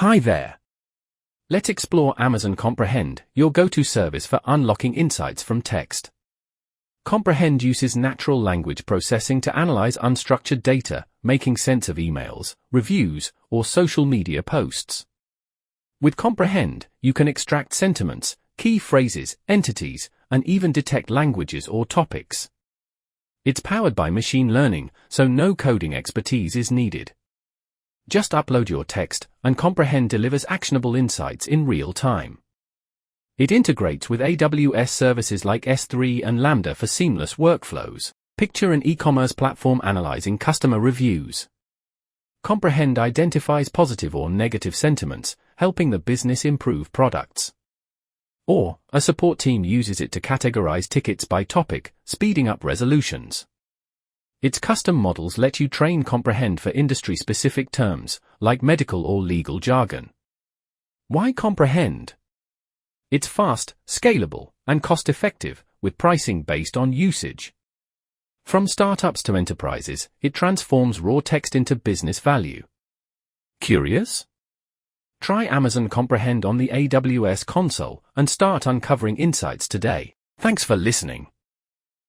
Hi there. Let's explore Amazon Comprehend, your go-to service for unlocking insights from text. Comprehend uses natural language processing to analyze unstructured data, making sense of emails, reviews, or social media posts. With Comprehend, you can extract sentiments, key phrases, entities, and even detect languages or topics. It's powered by machine learning, so no coding expertise is needed. Just upload your text, and Comprehend delivers actionable insights in real time. It integrates with AWS services like S3 and Lambda for seamless workflows. Picture an e-commerce platform analyzing customer reviews. Comprehend identifies positive or negative sentiments, helping the business improve products. Or, a support team uses it to categorize tickets by topic, speeding up resolutions. Its custom models let you train Comprehend for industry-specific terms, like medical or legal jargon. Why Comprehend? It's fast, scalable, and cost-effective, with pricing based on usage. From startups to enterprises, it transforms raw text into business value. Curious? Try Amazon Comprehend on the AWS console and start uncovering insights today. Thanks for listening.